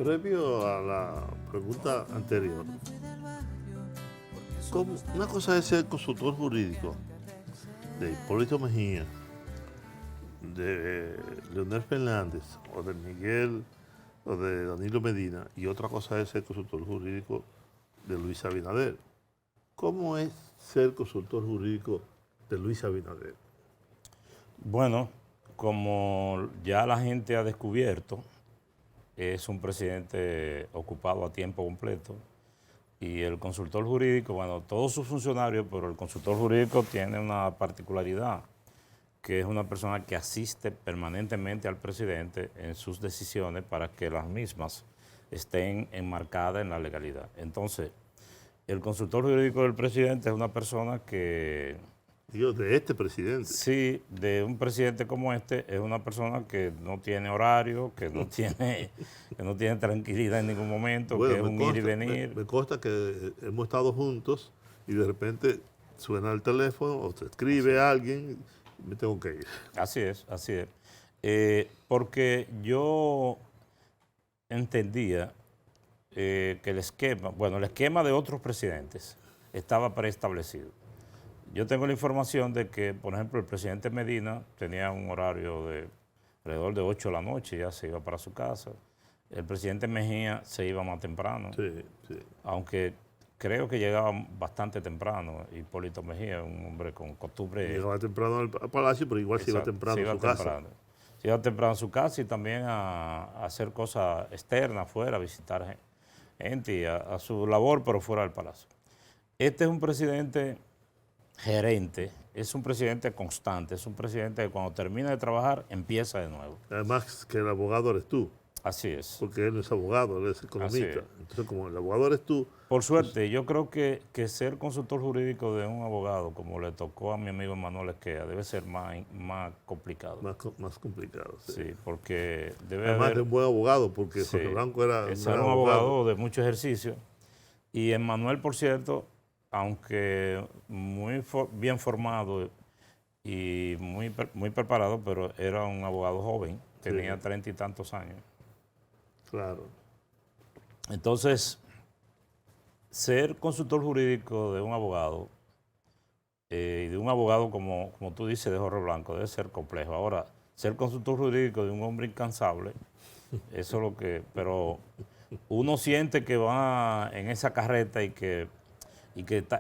Previo a la pregunta anterior, una cosa es ser consultor jurídico de Hipólito Mejía, de Leonel Fernández o de Miguel o de Danilo Medina, y otra cosa es ser consultor jurídico de Luis Abinader. ¿Cómo es ser consultor jurídico de Luis Abinader? Bueno, como ya la gente ha descubierto, es un presidente ocupado a tiempo completo y el consultor jurídico, bueno, todos sus funcionarios, pero el consultor jurídico tiene una particularidad, que es una persona que asiste permanentemente al presidente en sus decisiones para que las mismas estén enmarcadas en la legalidad. Entonces, el consultor jurídico del presidente es una persona que... Digo, de este presidente. Sí, de un presidente como este, es una persona que no tiene horario, que no tiene tranquilidad en ningún momento, Bueno, que es un ir y venir. Me consta que hemos estado juntos y de repente suena el teléfono o te escribe alguien y me tengo que ir. Así es, así es. Porque yo entendía que el esquema de otros presidentes estaba preestablecido. Yo tengo la información de que, por ejemplo, el presidente Medina tenía un horario de alrededor de 8 de la noche, ya se iba para su casa. El presidente Mejía se iba más temprano, Sí, sí. aunque creo que llegaba bastante temprano. Hipólito Mejía, un hombre con costumbre... Llegaba temprano al palacio, pero igual se iba temprano a su casa. Se iba temprano a su casa y también a hacer cosas externas afuera, a visitar gente y a su labor, pero fuera del palacio. Este es un presidente gerente, es un presidente constante, es un presidente que cuando termina de trabajar empieza de nuevo. Además que el abogado eres tú. Así es. Porque él no es abogado, él es economista. Entonces, como el abogado eres tú... Por suerte, yo creo que ser consultor jurídico de un abogado, como le tocó a mi amigo Manuel Esquea, debe ser más complicado. Más complicado, sí. Sí, porque debe Además haber... de un buen abogado, porque Sí, José Blanco era un abogado de mucho ejercicio. Y Emmanuel, por cierto, aunque muy bien formado y muy preparado, pero era un abogado joven, tenía 30 y tantos años. Claro. Entonces, ser consultor jurídico de un abogado, y de un abogado como tú dices, de Jorge Blanco, debe ser complejo. Ahora, ser consultor jurídico de un hombre incansable, eso es lo que... Pero uno siente que va en esa carreta y que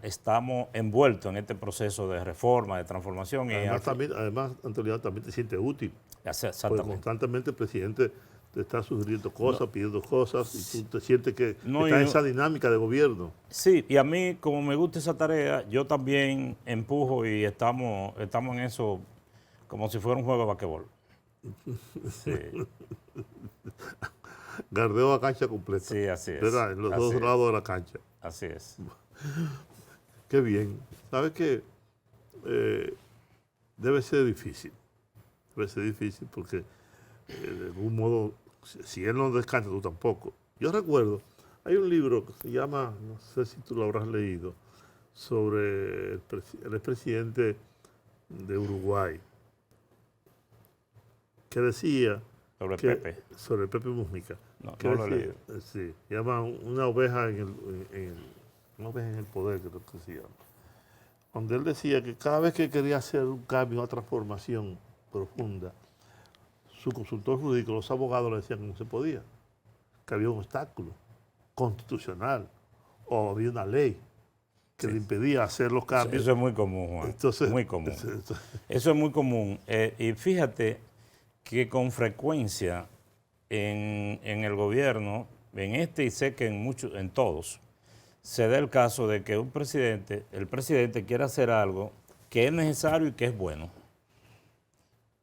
estamos envueltos en este proceso de reforma, de transformación. Además, Antonio, también te sientes útil. Exactamente. Porque constantemente el presidente te está sugiriendo cosas, pidiendo cosas, y tú te sientes que estás en esa dinámica de gobierno. Sí, y a mí, como me gusta esa tarea, yo también empujo y estamos en eso como si fuera un juego de basquetbol. Sí. Gardeo a cancha completa. Sí, así es. ¿Verdad? En los dos lados de la cancha. Así es. Qué bien. ¿Sabes qué? Debe ser difícil. Debe ser difícil porque de algún modo, si él no descansa, tú tampoco. Yo recuerdo, hay un libro que se llama, no sé si tú lo habrás leído, sobre el expresidente de Uruguay, que decía... Sobre Pepe Mujica. No lo he leído. Sí, llama una oveja una oveja en el poder, creo que se llama. Donde él decía que cada vez que quería hacer un cambio, una transformación profunda, su consultor jurídico, los abogados le decían que no se podía, que había un obstáculo constitucional o había una ley que le impedía hacer los cambios. Eso es muy común, Juan. Entonces, muy común. Eso es muy común. Y fíjate que con frecuencia en el gobierno, en este y sé que en todos, se da el caso de que el presidente quiere hacer algo que es necesario y que es bueno.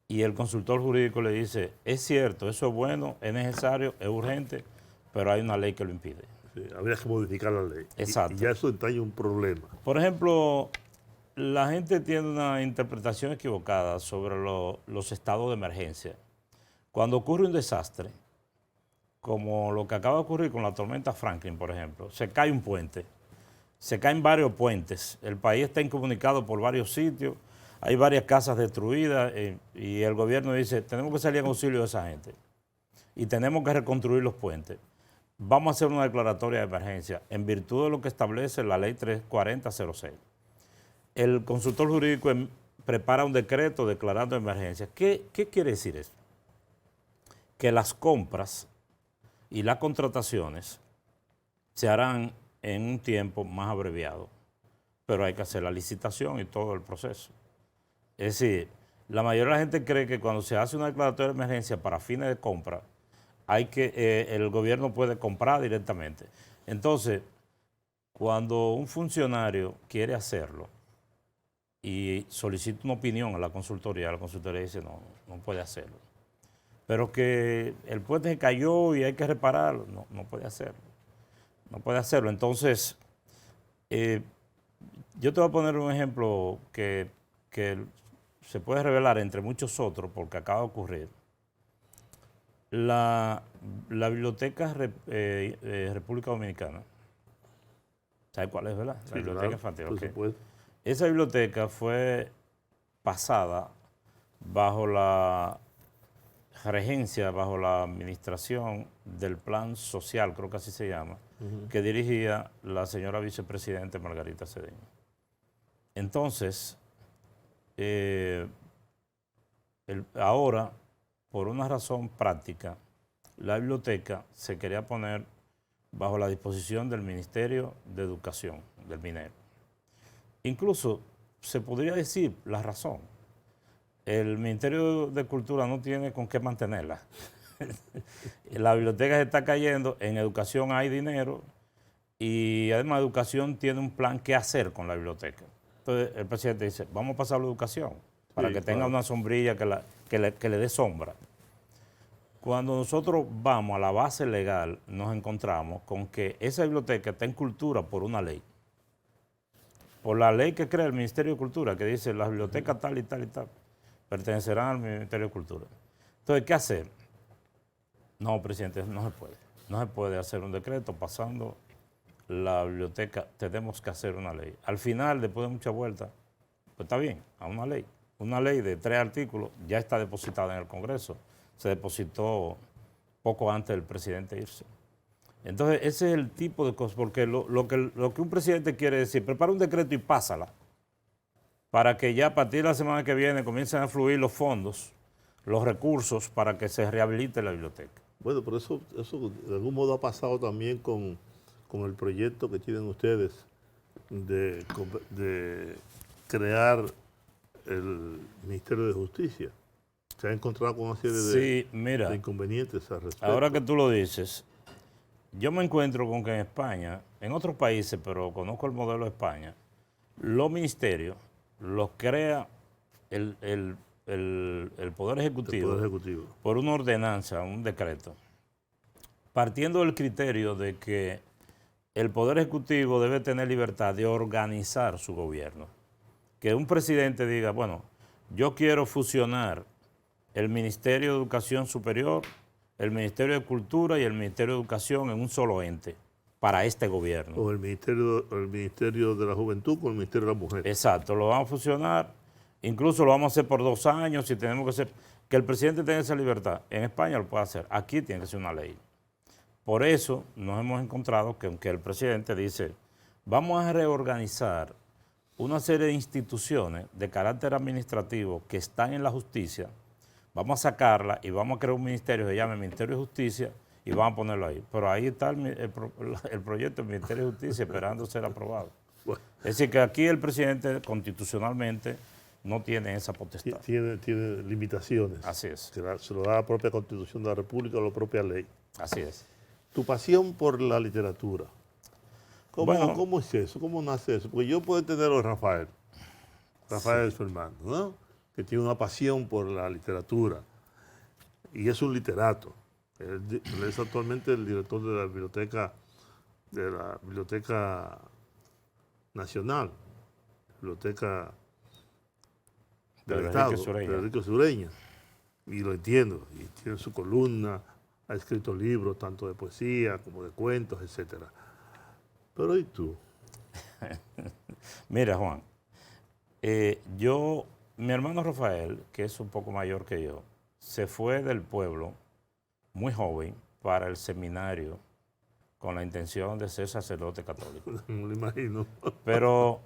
Y el consultor jurídico le dice, es cierto, eso es bueno, es necesario, es urgente, pero hay una ley que lo impide. Sí, habría que modificar la ley. Exacto. Y ya eso entraña un problema. Por ejemplo, la gente tiene una interpretación equivocada sobre los estados de emergencia. Cuando ocurre un desastre, como lo que acaba de ocurrir con la tormenta Franklin, por ejemplo, se cae un puente, se caen varios puentes, el país está incomunicado por varios sitios, hay varias casas destruidas y el gobierno dice, tenemos que salir en auxilio de esa gente y tenemos que reconstruir los puentes. vamos a hacer una declaratoria de emergencia en virtud de lo que establece la ley 34006. El consultor jurídico prepara un decreto declarando emergencia. ¿Qué quiere decir eso? Que las compras y las contrataciones se harán en un tiempo más abreviado, pero hay que hacer la licitación y todo el proceso. Es decir, la mayoría de la gente cree que cuando se hace una declaratoria de emergencia para fines de compra, el gobierno puede comprar directamente. Entonces, cuando un funcionario quiere hacerlo y solicita una opinión a la consultoría dice no puede hacerlo. Pero que el puente se cayó y hay que repararlo, no puede hacerlo. No puede hacerlo. Entonces, yo te voy a poner un ejemplo que se puede revelar entre muchos otros porque acaba de ocurrir. La Biblioteca República Dominicana, ¿sabes cuál es, verdad? La Biblioteca Infantil. Por supuesto. Esa biblioteca fue pasada bajo la regencia, bajo la administración del Plan Social, creo que así se llama, que dirigía la señora vicepresidenta Margarita Cedeño. Entonces, ahora, por una razón práctica, la biblioteca se quería poner bajo la disposición del Ministerio de Educación, del MINER. Incluso se podría decir la razón. El Ministerio de Cultura no tiene con qué mantenerla. La biblioteca se está cayendo, en educación hay dinero y además educación tiene un plan que hacer con la biblioteca. Entonces el presidente dice, vamos a pasar a la educación para que tenga una sombrilla que le dé sombra. Cuando nosotros vamos a la base legal, nos encontramos con que esa biblioteca está en cultura por una ley. Por la ley que crea el Ministerio de Cultura, que dice las bibliotecas tal y tal y tal, pertenecerán al Ministerio de Cultura. Entonces, ¿qué hacer? No, presidente, no se puede. No se puede hacer un decreto pasando la biblioteca, tenemos que hacer una ley. Al final, después de muchas vueltas, pues está bien, a una ley. Una ley de 3 artículos ya está depositada en el Congreso. Se depositó poco antes del presidente irse. Entonces, ese es el tipo de cosas, porque lo que un presidente quiere decir, prepara un decreto y pásala, para que ya a partir de la semana que viene comiencen a fluir los fondos, los recursos para que se rehabilite la biblioteca. Bueno, pero eso de algún modo ha pasado también con el proyecto que tienen ustedes de crear el Ministerio de Justicia. Se ha encontrado con una serie de inconvenientes al respecto. Ahora que tú lo dices, yo me encuentro con que en España, en otros países, pero conozco el modelo de España, los ministerios los crea el Poder Ejecutivo por una ordenanza, un decreto, partiendo del criterio de que el Poder Ejecutivo debe tener libertad de organizar su gobierno. Que un presidente diga, bueno, yo quiero fusionar el Ministerio de Educación Superior, el Ministerio de Cultura y el Ministerio de Educación en un solo ente para este gobierno. O el Ministerio de la Juventud con el Ministerio de la Mujer. Exacto, lo vamos a fusionar, incluso lo vamos a hacer por 2 años, si tenemos que hacer, que el presidente tenga esa libertad. En España lo puede hacer, aquí tiene que ser una ley. Por eso nos hemos encontrado que aunque el presidente dice, vamos a reorganizar una serie de instituciones de carácter administrativo que están en la justicia, vamos a sacarla y vamos a crear un ministerio que se llame Ministerio de Justicia y vamos a ponerlo ahí. Pero ahí está el proyecto del Ministerio de Justicia esperando ser aprobado. Bueno. Es decir, que aquí el presidente constitucionalmente no tiene esa potestad. Tiene limitaciones. Así es. Se lo da la propia Constitución de la República o la propia ley. Así es. Tu pasión por la literatura. ¿Cómo es eso? ¿Cómo nace eso? Porque yo puedo entenderlo de Rafael Fernando, ¿no? Que tiene una pasión por la literatura y es un literato. Él es actualmente el director de la Biblioteca Nacional, Biblioteca del Estado, Federico Sureña. Y lo entiendo, y tiene su columna, ha escrito libros tanto de poesía como de cuentos, etc. Pero ¿y tú? Mira, Juan, mi hermano Rafael, que es un poco mayor que yo, se fue del pueblo muy joven para el seminario con la intención de ser sacerdote católico. Me lo imagino. Pero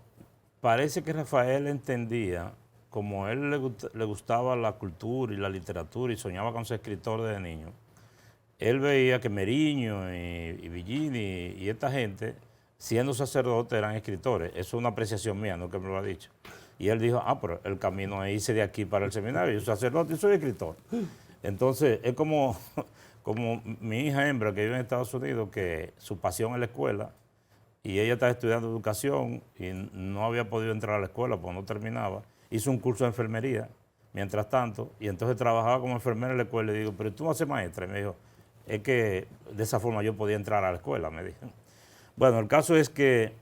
parece que Rafael entendía, como a él le gustaba la cultura y la literatura y soñaba con ser escritor desde niño, él veía que Meriño y Villini y esta gente, siendo sacerdotes, eran escritores. Eso es una apreciación mía, no que me lo ha dicho. Y él dijo, pero el camino es irse de aquí para el seminario. Yo soy sacerdote y soy escritor. Entonces, es como mi hija hembra que vive en Estados Unidos, que su pasión es la escuela, y ella está estudiando educación y no había podido entrar a la escuela porque no terminaba. Hizo un curso de enfermería, mientras tanto, y entonces trabajaba como enfermera en la escuela. Y le digo, pero tú vas a ser maestra. Y me dijo, es que de esa forma yo podía entrar a la escuela, me dijo. Bueno, el caso es que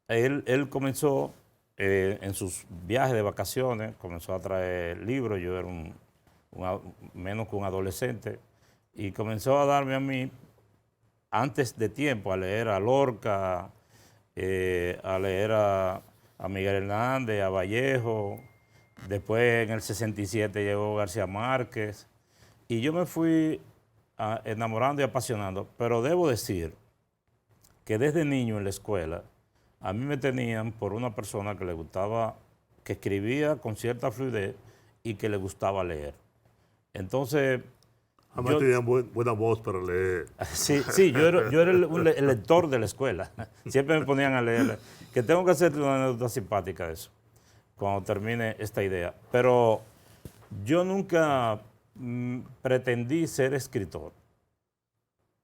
él comenzó en sus viajes de vacaciones, comenzó a traer libros. Yo era menos que un adolescente, y comenzó a darme a mí, antes de tiempo, a leer a Lorca, a leer a Miguel Hernández, a Vallejo. Después en el 67 llegó García Márquez, y yo me fui enamorando y apasionando. Pero debo decir que desde niño en la escuela a mí me tenían por una persona que le gustaba, que escribía con cierta fluidez y que le gustaba leer. Entonces, Además tenían buena voz para leer. Sí, yo era el lector de la escuela. Siempre me ponían a leer. Que tengo que hacerte una anécdota simpática de eso, cuando termine esta idea. Pero yo nunca pretendí ser escritor.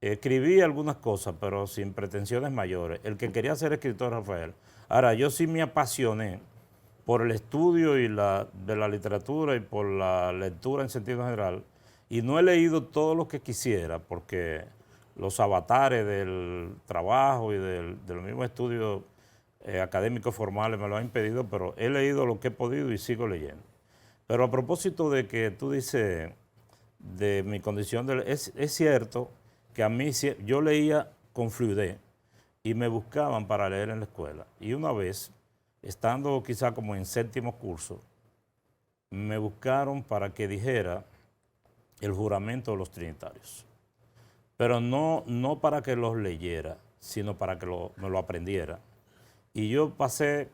Escribí algunas cosas, pero sin pretensiones mayores. El que quería ser escritor, Rafael. Ahora, yo sí me apasioné por el estudio de la literatura y por la lectura en sentido general. Y no he leído todo lo que quisiera, porque los avatares del trabajo y de los mismos estudios académicos formales me lo han impedido, pero he leído lo que he podido y sigo leyendo. Pero a propósito de que tú dices de mi condición, es cierto que a mí yo leía con fluidez y me buscaban para leer en la escuela. Y una vez, estando quizá como en séptimo curso, me buscaron para que dijera el juramento de los trinitarios. Pero no para que los leyera, sino para que me lo aprendiera. Y yo pasé,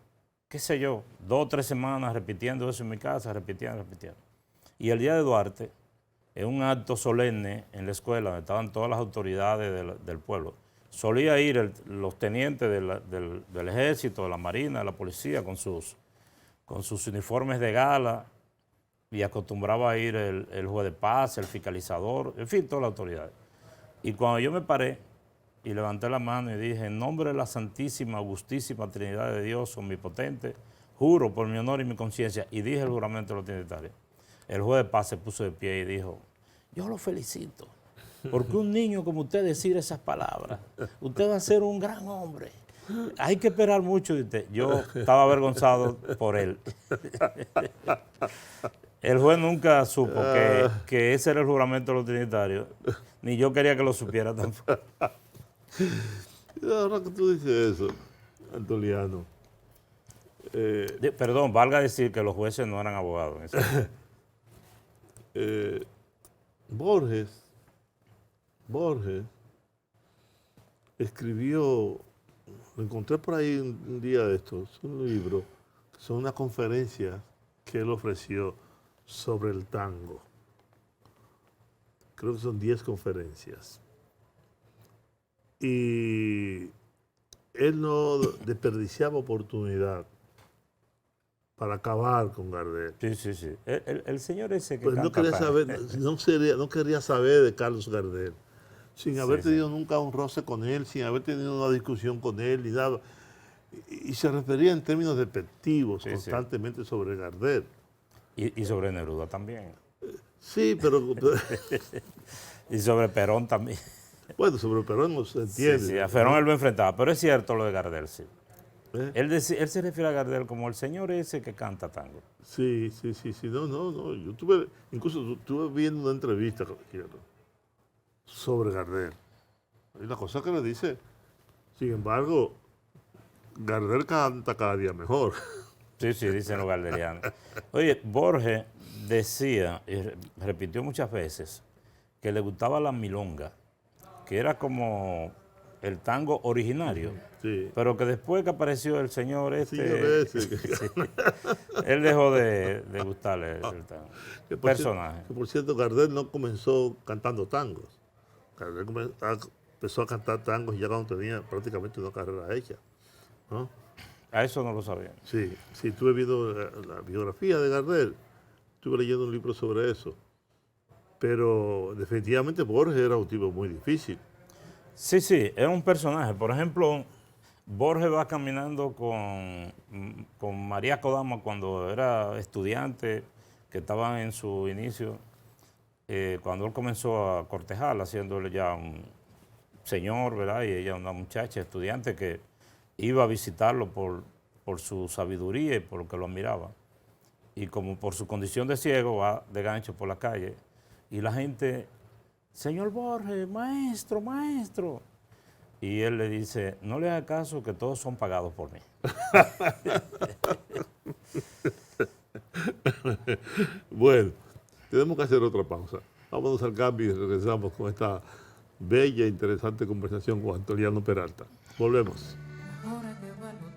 qué sé yo, 2 o 3 semanas repitiendo eso en mi casa, repitiendo. Y el día de Duarte, en un acto solemne en la escuela, donde estaban todas las autoridades del pueblo, solía ir los tenientes del ejército, de la marina, de la policía, con sus uniformes de gala, y acostumbraba a ir el juez de paz, el fiscalizador, en fin, toda la autoridad. Y cuando yo me paré y levanté la mano y dije, en nombre de la Santísima, Augustísima Trinidad de Dios Omnipotente, juro por mi honor y mi conciencia, y dije el juramento de los trinitarios, el juez de paz se puso de pie y dijo, yo lo felicito, porque un niño como usted decir esas palabras, usted va a ser un gran hombre. Hay que esperar mucho de usted. Yo estaba avergonzado por él. El juez nunca supo que ese era el juramento de los trinitarios, ni yo quería que lo supiera tampoco. Ahora que tú dices eso, Antoliano. Perdón, valga decir que los jueces no eran abogados. Borges escribió, lo encontré por ahí un día de estos, un libro, son unas conferencias que él ofreció sobre el tango. Creo que son 10 conferencias. Y él no desperdiciaba oportunidad para acabar con Gardel. Sí. El señor ese que pues no quería saber, no quería saber de Carlos Gardel, sin haber tenido nunca un roce con él, sin haber tenido una discusión con él, ni nada. Y se refería en términos despectivos constantemente sobre Gardel. Y sobre Neruda también. Sí, pero... y sobre Perón también. Bueno, sobre Perón no se entiende. Sí, a Perón él lo enfrentaba, pero es cierto lo de Gardel, sí. Él se refiere a Gardel como el señor ese que canta tango. Sí. No. Yo incluso estuve viendo una entrevista sobre Gardel. Hay una cosa que le dice, sin embargo, Gardel canta cada día mejor. Sí, dicen los gardelianos. Oye, Borges decía, y repitió muchas veces, que le gustaba la milonga, que era como el tango originario, Sí. pero que después que apareció el señor Señor este, ese, sí, él dejó de gustarle el tango. que Personaje. que por cierto, Gardel no comenzó cantando tangos. Gardel empezó a cantar tangos ya cuando tenía prácticamente una carrera hecha, ¿no? A eso no lo sabía. Sí, sí, estuve viendo la biografía de Gardel, estuve leyendo un libro sobre eso, pero definitivamente Borges era un tipo muy difícil. Sí, sí, era un personaje. Por ejemplo, Borges va caminando con María Kodama cuando era estudiante, que estaban en su inicio, cuando él comenzó a cortejarla, haciéndole ya un señor, ¿verdad? Y ella una muchacha estudiante que iba a visitarlo por su sabiduría y por lo que lo admiraba. Y como por su condición de ciego va de gancho por la calle y la gente, señor Borges, maestro, maestro. Y él le dice, no le haga caso que todos son pagados por mí. Bueno, tenemos que hacer otra pausa. Vámonos al cambio y regresamos con esta bella e interesante conversación con Antoliano Peralta. Volvemos.